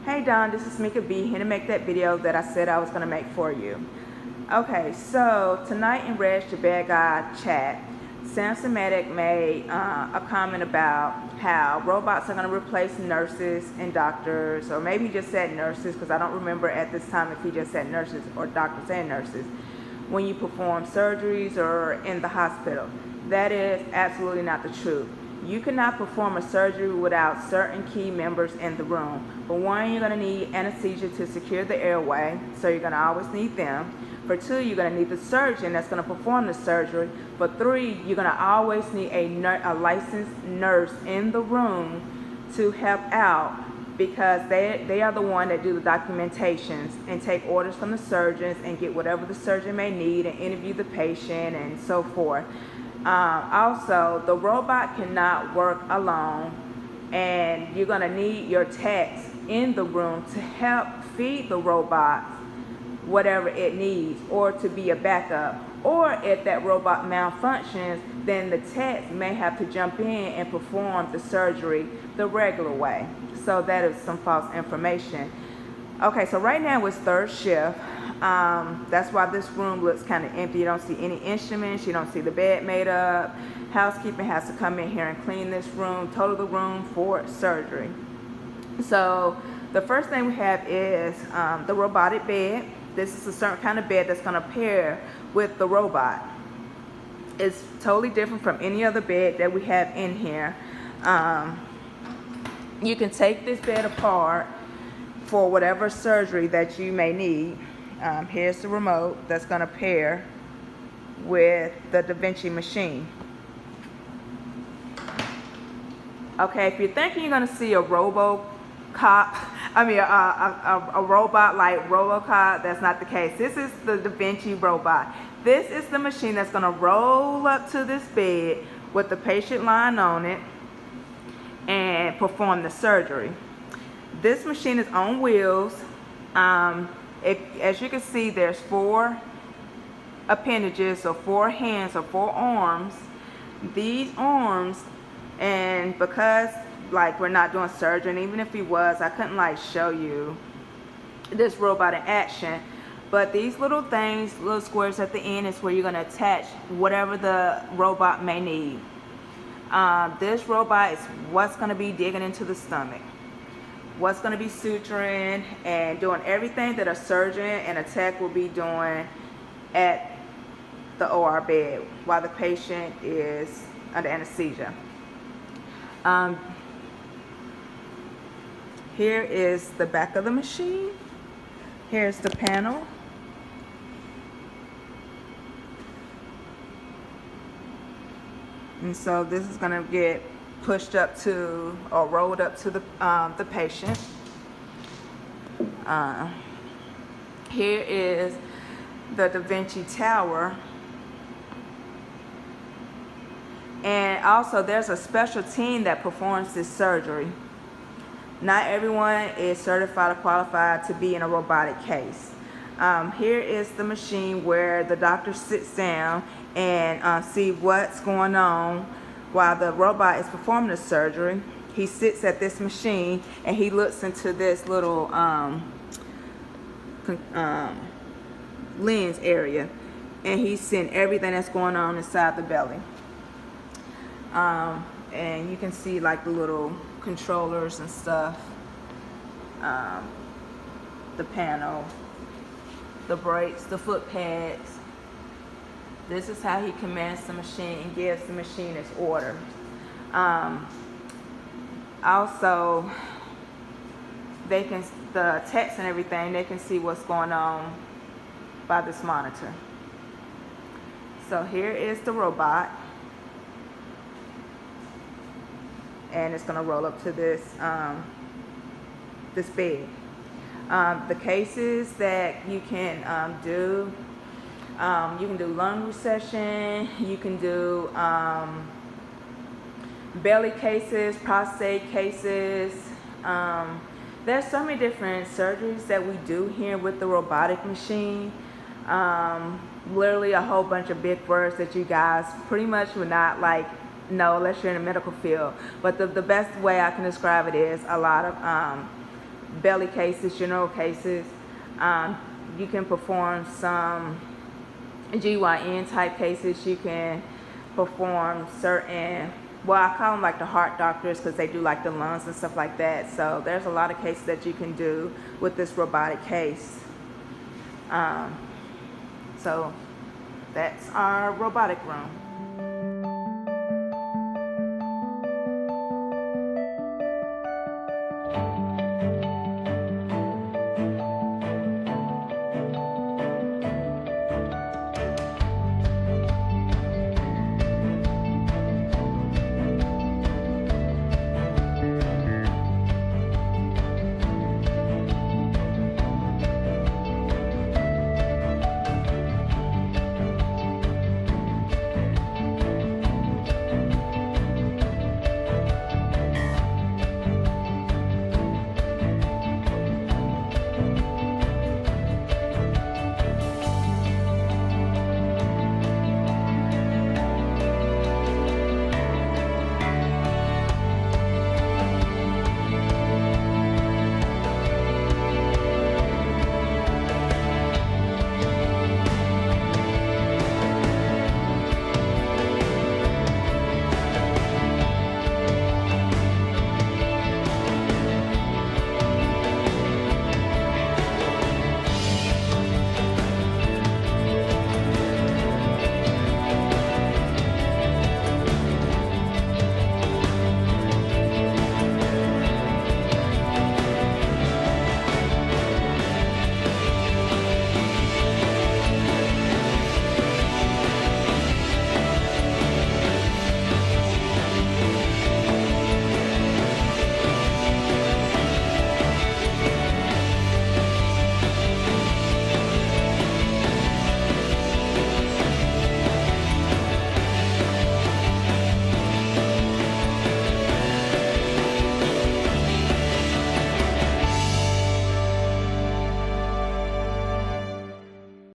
Hey Don, this is Mika B, here to make that video that I said I was going to make for you. Okay, so tonight in Reg the Bad Guy chat, Semantic made a comment about how robots are going to replace nurses and doctors, or maybe he just said nurses, because I don't remember at this time if he just said nurses or doctors and nurses, when you perform surgeries or in the hospital. That is absolutely not the truth. You cannot perform a surgery without certain key members in the room. For one, you're going to need anesthesia to secure the airway, so you're going to always need them. For two, you're going to need the surgeon that's going to perform the surgery. For three, you're going to always need a licensed nurse in the room to help out, because they are the one that do the documentations and take orders from the surgeons and get whatever the surgeon may need and interview the patient and so forth. Also, the robot cannot work alone, and you're going to need your techs in the room to help feed the robot whatever it needs, or to be a backup. Or if that robot malfunctions, then the techs may have to jump in and perform the surgery the regular way. So that is some false information. Okay, so right now it's third shift. That's why this room looks kind of empty. You don't see any instruments. You don't see the bed made up. Housekeeping has to come in here and clean this room, total the room for surgery. So the first thing we have is the robotic bed. This is a certain kind of bed that's going to pair with the robot. It's totally different from any other bed that we have in here. You can take this bed apart for whatever surgery that you may need. Here's the remote that's going to pair with the Davinci machine. Okay, if you're thinking you're going to see a robot like Robocop, that's not the case. This is the Davinci robot. This is the machine that's going to roll up to this bed with the patient lying on it and perform the surgery. This machine is on wheels. As you can see, there's 4 appendages, or 4 hands, or 4 arms. These arms, and because like we're not doing surgery, and even if he was, I couldn't like show you this robot in action. But these little things, little squares at the end, is where you're going to attach whatever the robot may need. This robot is what's going to be digging into the stomach, what's going to be suturing and doing everything that a surgeon and a tech will be doing at the OR bed while the patient is under anesthesia. Here is the back of the machine. Here's the panel. And so this is going to get pushed up to, or rolled up to the patient. Here is the Davinci tower. And also there's a special team that performs this surgery. Not everyone is certified or qualified to be in a robotic case. Here is the machine where the doctor sits down and see what's going on while the robot is performing the surgery. He sits at this machine and he looks into this little lens area, and he's seeing everything that's going on inside the belly. And you can see like the little controllers and stuff, the panel, the brakes, the foot pads. This is how he commands the machine and gives the machine its orders. Also, the text and everything, they can see what's going on by this monitor. So here is the robot, and it's going to roll up to this this bed. The cases that you can do. You can do lung recession, you can do belly cases, prostate cases. There's so many different surgeries that we do here with the robotic machine. Literally a whole bunch of big words that you guys pretty much would not like know unless you're in the medical field. But the best way I can describe it is a lot of belly cases, general cases. You can perform some GYN type cases. You can perform certain, well, I call them like the heart doctors because they do like the lungs and stuff like that. So there's a lot of cases that you can do with this robotic case. So that's our robotic room.